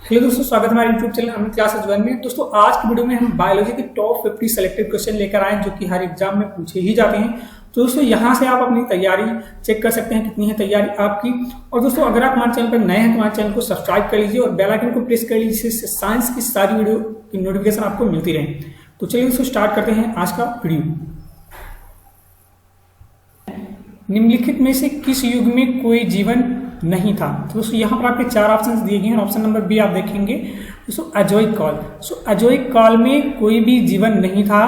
Hello दोस्तों, स्वागत है हमारे यूट्यूब चैनल अमित क्लासेस 1 में। दोस्तों आज की वीडियो में हम बायोलॉजी के टॉप 50 सेलेक्टेड क्वेश्चन लेकर आए जो कि हर एग्जाम में पूछे ही जाते हैं। तो दोस्तों यहाँ से आप अपनी तैयारी चेक कर सकते हैं कितनी है तैयारी आपकी। और दोस्तों अगर आप हमारे चैनल पर नए हैं तो हमारे चैनल को सब्सक्राइब कर लीजिए और बेल आइकन को प्रेस कर लीजिए जिससे साइंस की सारी वीडियो की नोटिफिकेशन आपको मिलती रहे। तो चलिए दोस्तों स्टार्ट करते हैं आज का वीडियो। निम्नलिखित में से किस युग में कोई जीवन नहीं था? तो दोस्तों यहाँ पर आपके चार ऑप्शन दिए गए हैं। ऑप्शन नंबर बी आप देखेंगे दोस्तों अजोइक काल। अजोइक काल में कोई भी जीवन नहीं था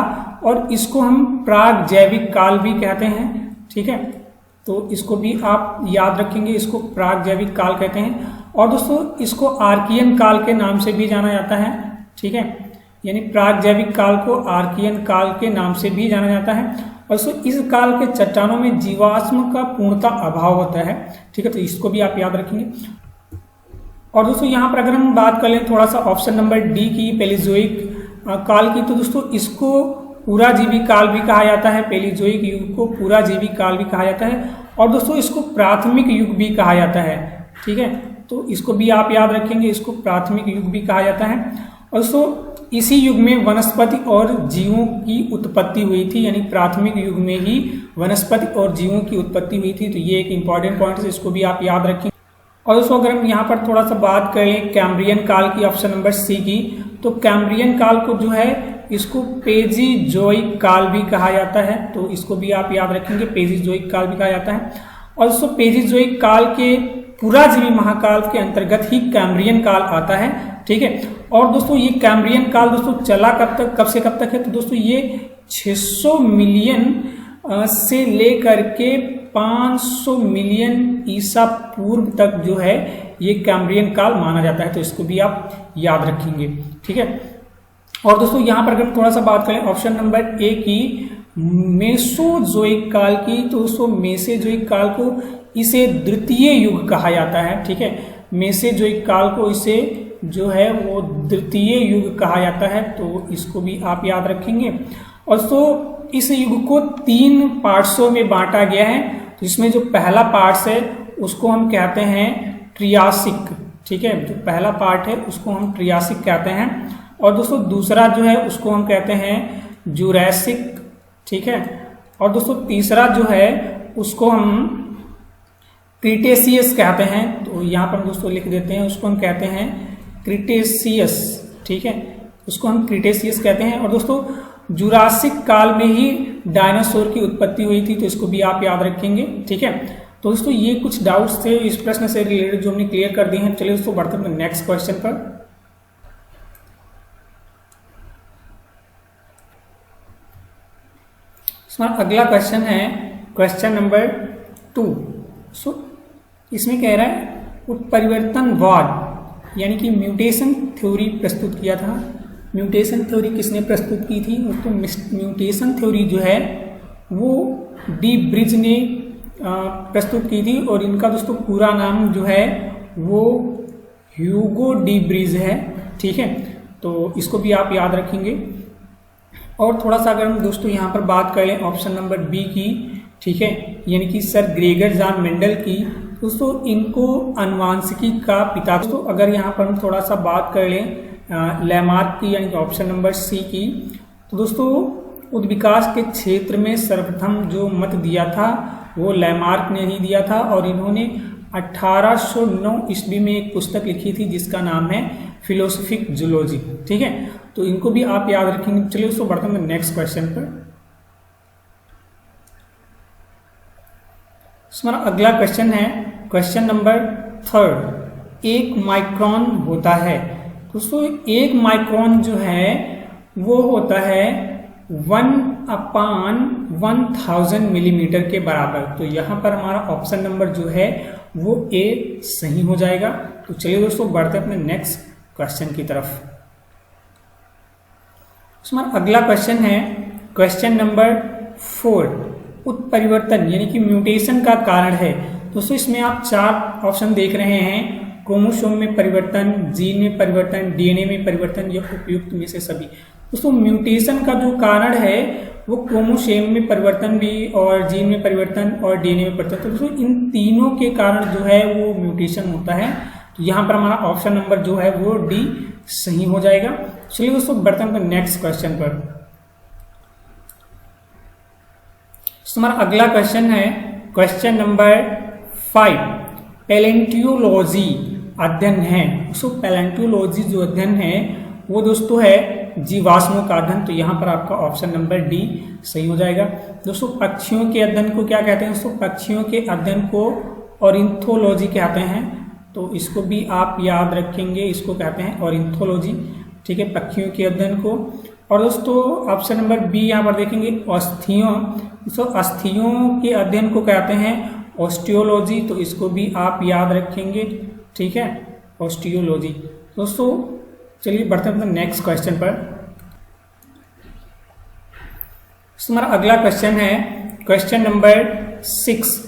और इसको हम प्राग जैविक काल भी कहते हैं। ठीक है, तो इसको भी आप याद रखेंगे, इसको प्राग जैविक काल कहते हैं। और दोस्तों इसको आर्कियन काल के नाम से भी जाना जाता है। ठीक है, यानी प्राग जैविक काल को आर्कियन काल के नाम से भी जाना जाता है। और इस काल के चट्टानों में जीवाश्म का पूर्णतः अभाव होता है। ठीक है, तो इसको भी आप याद रखेंगे। और दोस्तों यहाँ पर अगर हम बात कर लें थोड़ा सा ऑप्शन नंबर डी की पेलिजोइक काल की, तो दोस्तों इसको पूरा जीवी काल भी कहा जाता है। पेलिजोइक युग को पूरा जीवी काल भी कहा जाता है और दोस्तों इसको प्राथमिक युग भी कहा जाता है। ठीक है, तो इसको भी आप याद रखेंगे, इसको प्राथमिक युग भी कहा जाता है। और दोस्तों इसी युग में वनस्पति और जीवों की उत्पत्ति हुई थी, यानी प्राथमिक युग में ही वनस्पति और जीवों की उत्पत्ति हुई थी। तो ये एक इंपॉर्टेंट पॉइंट है, इसको भी आप याद रखें। और दोस्तों अगर हम यहाँ पर थोड़ा सा बात करें कैम्ब्रियन काल की, ऑप्शन नंबर सी की, तो कैम्ब्रियन काल को जो है इसको पेजीजोइक काल भी कहा जाता है। तो इसको भी आप याद रखेंगे, पेजीजोइक काल भी कहा जाता है। और दोस्तों पेजीजोइक काल के पुराजीवी महाकाल के अंतर्गत ही कैम्ब्रियन काल आता है। ठीक है, और दोस्तों ये कैम्ब्रियन काल दोस्तों चला कब से कब तक है? तो दोस्तों ये 600 मिलियन से लेकर के 500 मिलियन ईसा पूर्व तक जो है ये कैम्ब्रियन काल माना जाता है। तो इसको भी आप याद रखेंगे। ठीक है, और दोस्तों यहाँ पर अगर थोड़ा सा बात करें ऑप्शन नंबर ए की मेसोजोइक काल की, तो दोस्तों मेसोजोइक काल को इसे द्वितीय युग कहा जाता है। ठीक है, मेसोजोइक काल को इसे जो है वो द्वितीय युग कहा जाता है। तो इसको भी आप याद रखेंगे। और तो इस युग को 3 पार्ट्सों में बांटा गया है। तो इसमें जो पहला पार्ट है उसको हम कहते हैं ट्रियासिक। ठीक है, जो पहला पार्ट है उसको हम ट्रियासिक कहते हैं। और दोस्तों दूसरा जो है उसको हम कहते हैं जुरैसिक। ठीक है, और दोस्तों तीसरा जो है उसको हम क्रिटेशियस कहते हैं। तो यहाँ पर दोस्तों लिख देते हैं, उसको हम कहते हैं क्रिटेशियस। ठीक है, उसको हम क्रिटेशियस कहते हैं। और दोस्तों जुरासिक काल में ही डायनासोर की उत्पत्ति हुई थी। तो इसको भी आप याद रखेंगे। ठीक है, तो दोस्तों ये कुछ डाउट्स थे इस प्रश्न से रिलेटेड जो हमने क्लियर कर दिए हैं। चलिए दोस्तों बढ़ते हैं नेक्स्ट क्वेश्चन पर। अगला क्वेश्चन है क्वेश्चन नंबर 2। इसमें कह रहा है उत्परिवर्तनवाद यानी कि म्यूटेशन थ्योरी प्रस्तुत किया था। म्यूटेशन थ्योरी किसने प्रस्तुत की थी? तो म्यूटेशन थ्योरी जो है वो डी ब्रिज ने प्रस्तुत की थी और इनका दोस्तों पूरा नाम जो है वो ह्यूगो डी ब्रिज है। ठीक है, तो इसको भी आप याद रखेंगे। और थोड़ा सा अगर हम दोस्तों यहाँ पर बात कर लें ऑप्शन नंबर बी की, ठीक है, यानी कि सर ग्रेगर जॉन मेंडल की, दोस्तों इनको आनुवांशिकी का पिता। दोस्तों अगर यहाँ पर हम थोड़ा सा बात कर लें लैमार्क की, यानी कि ऑप्शन नंबर सी की, तो दोस्तों उद्विकास के क्षेत्र में सर्वप्रथम जो मत दिया था वो लैमार्क ने ही दिया था। और इन्होंने 1809 ईस्वी में एक पुस्तक लिखी थी जिसका नाम है फिलोसफिक जूलॉजी। ठीक है, तो इनको भी आप याद रखेंगे। चलिए दोस्तों बढ़ते हैं नेक्स्ट क्वेश्चन पर। हमारा अगला क्वेश्चन है क्वेश्चन नंबर 3। 1 माइक्रोन होता है। दोस्तों 1 माइक्रोन जो है वो होता है 1/1000 मिलीमीटर के बराबर। तो यहाँ पर हमारा ऑप्शन नंबर जो है वो ए सही हो जाएगा। तो चलिए दोस्तों बढ़ते हैं अपने नेक्स्ट क्वेश्चन की तरफ। हमारा अगला क्वेश्चन है क्वेश्चन नंबर 4। उत्परिवर्तन यानी कि म्यूटेशन का कारण है। दोस्तों इसमें आप 4 ऑप्शन देख रहे हैं, क्रोमोसोम में परिवर्तन, जीन में परिवर्तन, डीएनए में परिवर्तन या उपयुक्त में से सभी। दोस्तों म्यूटेशन का जो कारण है वो क्रोमोसोम में परिवर्तन भी और जीन में परिवर्तन और डीएनए में परिवर्तन। तो दोस्तों इन तीनों के कारण जो है वो म्यूटेशन होता है। तो यहाँ पर हमारा ऑप्शन नंबर जो है वो डी सही हो जाएगा। चलिए दोस्तों बढ़ते हैं नेक्स्ट क्वेश्चन पर। हमारा अगला क्वेश्चन है क्वेश्चन नंबर 5। पैलेंटियोलॉजी अध्ययन है, दोस्तों पैलेंटियोलॉजी जो अध्ययन है वो दोस्तों है जीवाश्मों का अध्ययन। तो यहाँ पर आपका ऑप्शन नंबर डी सही हो जाएगा। दोस्तों पक्षियों के अध्ययन को क्या कहते हैं? दोस्तों पक्षियों के अध्ययन को ऑर्निथोलॉजी कहते हैं, तो इसको भी आप याद रखेंगे, इसको कहते हैं ऑर्निथोलॉजी। ठीक है, पक्षियों के अध्ययन को। और दोस्तों ऑप्शन नंबर बी यहाँ पर देखेंगे अस्थियों, तो अस्थियों के अध्ययन को कहते हैं ऑस्टियोलॉजी, तो इसको भी आप याद रखेंगे। ठीक है, ऑस्टियोलॉजी। दोस्तों चलिए बढ़ते हैं नेक्स्ट क्वेश्चन पर। हमारा अगला क्वेश्चन है क्वेश्चन नंबर 6।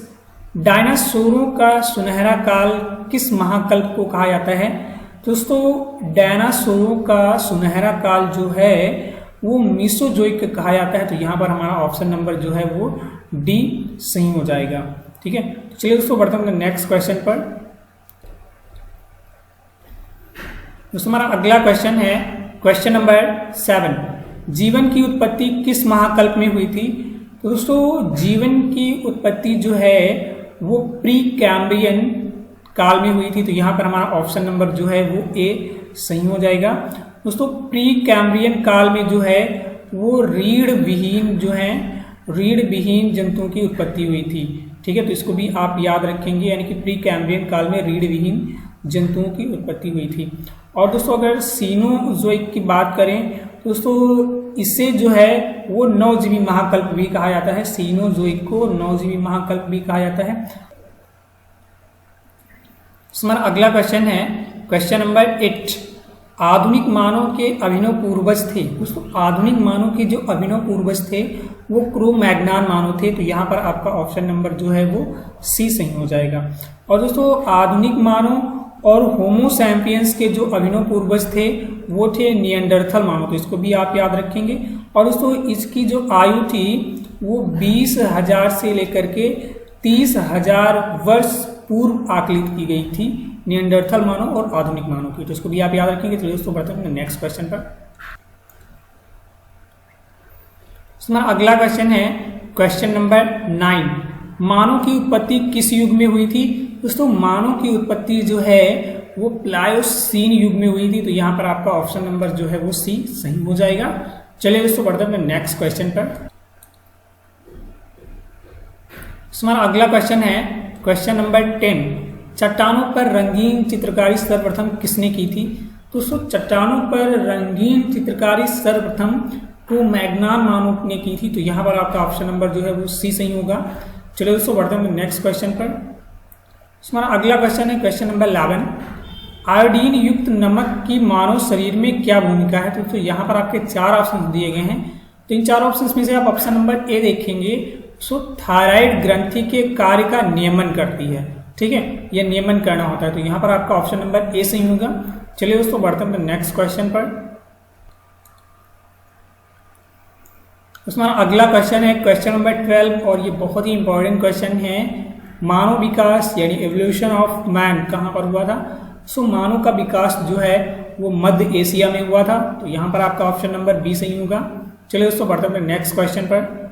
डायनासोरों का सुनहरा काल किस महाकल्प को कहा जाता है? दोस्तों डायनासोरों का सुनहरा काल जो है वो मीसोजोइक कहा जाता है। तो यहाँ पर हमारा ऑप्शन नंबर जो है वो डी सही हो जाएगा। ठीक है, तो चलिए दोस्तों बढ़ते हैं नेक्स्ट क्वेश्चन पर। दोस्तों हमारा अगला क्वेश्चन है क्वेश्चन नंबर 7। जीवन की उत्पत्ति किस महाकल्प में हुई थी? तो दोस्तों जीवन की उत्पत्ति जो है वो प्री कैम्ब्रियन काल में हुई थी। तो यहाँ पर हमारा ऑप्शन नंबर जो है वो ए सही हो जाएगा। दोस्तों प्री कैम्ब्रियन काल में जो है वो रीढ़ विहीन जंतुओं की उत्पत्ति हुई थी। ठीक है, तो इसको भी आप याद रखेंगे, यानी कि प्री कैम्ब्रियन काल में रीढ़ विहीन जंतुओं की उत्पत्ति हुई थी। और दोस्तों अगर सीनोजोइक की बात करें तो दोस्तों इससे जो है वो नवजीवी महाकल्प भी कहा जाता है। सीनोजोइक को नवजीवी महाकल्प भी कहा जाता है। हमारा अगला क्वेश्चन है क्वेश्चन नंबर 8। आधुनिक मानव के अभिनव पूर्वज थे। दोस्तों आधुनिक मानव के जो अभिनव पूर्वज थे वो क्रो-मैग्नान मानव थे। तो यहाँ पर आपका ऑप्शन नंबर जो है वो सी सही हो जाएगा। और दोस्तों आधुनिक मानव और होमो सैपियंस के जो अभिनव पूर्वज थे वो थे निएंडरथल मानव। तो इसको भी आप याद रखेंगे। और दोस्तों इसकी जो आयु थी वो 20,000 से लेकर के 30,000 वर्ष पूर्व आकलित की गई थी, निएंडरथल मानव और आधुनिक मानव की। तो इसको भी आप याद रखेंगे। चलिए दोस्तों बढ़ते हैं नेक्स्ट क्वेश्चन पर। हमारा अगला क्वेश्चन है क्वेश्चन नंबर 9। मानव की उत्पत्ति किस युग में हुई थी? दोस्तों मानव की उत्पत्ति जो है वो प्लायोसीन युग में हुई थी। तो यहाँ पर आपका ऑप्शन नंबर जो है वो सी सही हो जाएगा। चलिए दोस्तों बढ़ते हैं नेक्स्ट क्वेश्चन पर। हमारा अगला क्वेश्चन है क्वेश्चन नंबर 10। चट्टानों पर रंगीन चित्रकारी सर्वप्रथम किसने की थी? दोस्तों चट्टानों पर रंगीन चित्रकारी सर्वप्रथम क्रो-मैग्नान मानव ने की थी। तो यहाँ पर आपका ऑप्शन नंबर जो है वो सी सही होगा। चलिए दोस्तों बढ़ते हैं नेक्स्ट क्वेश्चन पर। हमारा अगला क्वेश्चन है क्वेश्चन नंबर 11। आयोडीन युक्त नमक की मानव शरीर में क्या भूमिका है? तो यहाँ पर आपके 4 ऑप्शन दिए गए हैं। तो इन 4 ऑप्शन में से आप ऑप्शन नंबर ए देखेंगे। सो थायराइड ग्रंथि के कार्य का नियमन करती है। ठीक है, यह नियमन करना होता है। तो यहाँ पर आपका ऑप्शन नंबर ए सही होगा। चलिए दोस्तों बढ़ते हैं नेक्स्ट क्वेश्चन पर। उसमें अगला क्वेश्चन है क्वेश्चन नंबर 12 और ये बहुत ही इंपॉर्टेंट क्वेश्चन है। मानव विकास यानी एवोल्यूशन ऑफ मैन कहाँ पर हुआ था? सो मानव का विकास जो है वो मध्य एशिया में हुआ था। तो यहाँ पर आपका ऑप्शन नंबर बी सही होगा। चलिए दोस्तों बढ़ते हैं नेक्स्ट क्वेश्चन पर।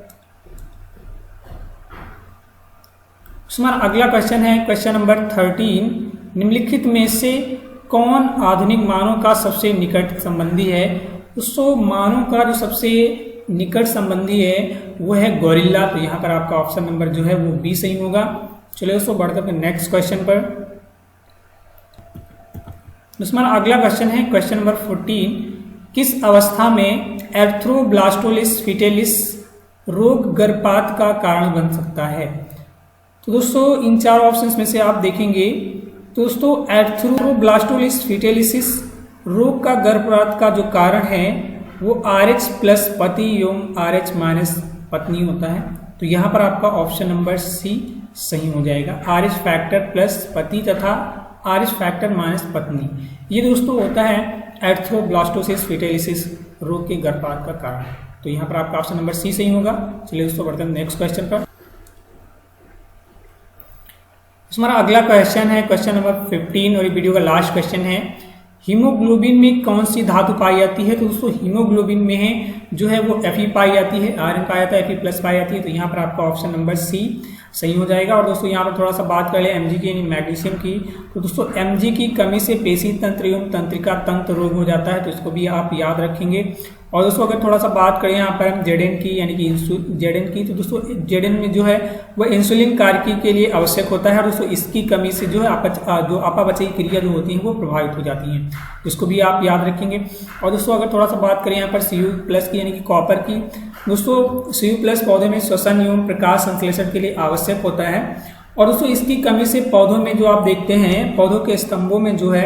हमारा अगला क्वेश्चन है क्वेश्चन नंबर 13। निम्नलिखित में से कौन आधुनिक मानव का सबसे निकट संबंधी है? दोस्तों मानव का जो सबसे निकट संबंधी है वो है गोरिल्ला। तो यहाँ पर आपका ऑप्शन नंबर जो है वो बी सही होगा। चलिए दोस्तों बढ़ते हैं नेक्स्ट क्वेश्चन पर। हमारा अगला क्वेश्चन है क्वेश्चन नंबर 14। किस अवस्था में एर्थ्रोब्लास्टोसिस फीटलिस रोग गर्भपात का कारण बन सकता है? तो दोस्तों इन 4 ऑप्शंस में से आप देखेंगे दोस्तों एर्थ्रोब्लास्टोसिस फीटलिस रोग का गर्भपात का जो कारण है वो RH प्लस पति एवं RH माइनस पत्नी होता है। तो यहाँ पर आपका ऑप्शन नंबर सी सही हो जाएगा। RH फैक्टर प्लस पति तथा RH फैक्टर माइनस पत्नी, ये दोस्तों होता है एर्थ्रोब्लास्टोसिस फीटलिस रोग के गर्भपात का कारण। तो यहाँ पर आपका ऑप्शन नंबर सी सही होगा। चलिए दोस्तों बढ़ते हैं नेक्स्ट क्वेश्चन पर। हमारा अगला क्वेश्चन है क्वेश्चन नंबर 15 और ये वीडियो का लास्ट क्वेश्चन है। हीमोग्लोबिन में कौन सी धातु पाई जाती है? तो दोस्तों हीमोग्लोबिन में है जो है वो Fe पाई जाती है, आयरन पाया जाता है, Fe+ पाई जाती है। तो यहाँ पर आपका ऑप्शन नंबर सी सही हो जाएगा। और दोस्तों यहाँ पर थोड़ा सा बात कर ले Mg की यानी मैग्नीशियम की। तो दोस्तों Mg की कमी से पेशी तंत्र एवं तंत्रिका तंत्र रोग हो जाता है, तो इसको भी आप याद रखेंगे। और दोस्तों अगर थोड़ा सा बात करें यहाँ पर हम Zn की यानी कि Zn की, तो दोस्तों Zn में जो है वह इंसुलिन कार्य के लिए आवश्यक होता है। दोस्तों इसकी कमी से जो है अपापचयी क्रिया जो होती है वो प्रभावित हो जाती हैं, इसको भी आप याद रखेंगे। और दोस्तों अगर थोड़ा सा बात करें यहाँ पर Cu+ की यानी कि कॉपर की, दोस्तों Cu+ पौधे में श्वसन एवं प्रकाश संश्लेषण के लिए आवश्यक होता है। और दोस्तों इसकी कमी से पौधों में जो आप देखते हैं पौधों के स्तंभों में जो है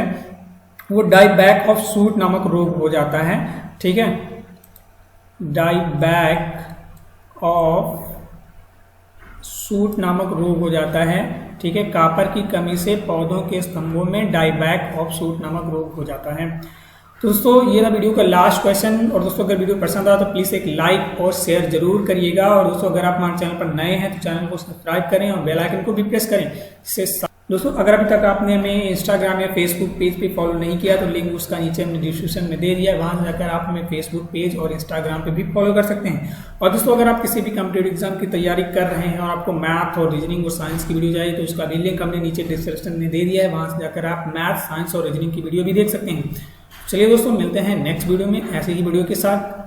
वो डाईबैक ऑफ सूट नामक रोग हो जाता है। ठीक है, डाईबैक ऑफ सूट नामक रोग हो जाता है। ठीक है, कॉपर की कमी से पौधों के स्तंभों में डाईबैक ऑफ सूट नामक रोग हो जाता है। तो दोस्तों ये था वीडियो का लास्ट क्वेश्चन। और दोस्तों अगर वीडियो पसंद आया तो प्लीज़ एक लाइक और शेयर जरूर करिएगा। और दोस्तों अगर आप हमारे चैनल पर नए हैं तो चैनल को सब्सक्राइब करें और बेल आइकन को भी प्रेस करें। इससे दोस्तों अगर अभी तक आपने हमें इंस्टाग्राम या फेसबुक पेज पे फॉलो नहीं किया तो लिंक उसका नीचे हमने डिस्क्रिप्शन में दे दिया है, वहां से जाकर आप हमें फेसबुक पेज और इंस्टाग्राम पे भी फॉलो कर सकते हैं। और दोस्तों अगर आप किसी भी कॉम्पिटिटिव एग्जाम की तैयारी कर रहे हैं और आपको मैथ और रीजनिंग और साइंस की वीडियो चाहिए तो उसका भी लिंक हमने नीचे डिस्क्रिप्शन में दे दिया है, वहां से जाकर आप मैथ, साइंस और रीजनिंग की वीडियो भी देख सकते हैं। चलिए दोस्तों मिलते हैं नेक्स्ट वीडियो में ऐसे ही वीडियो के साथ।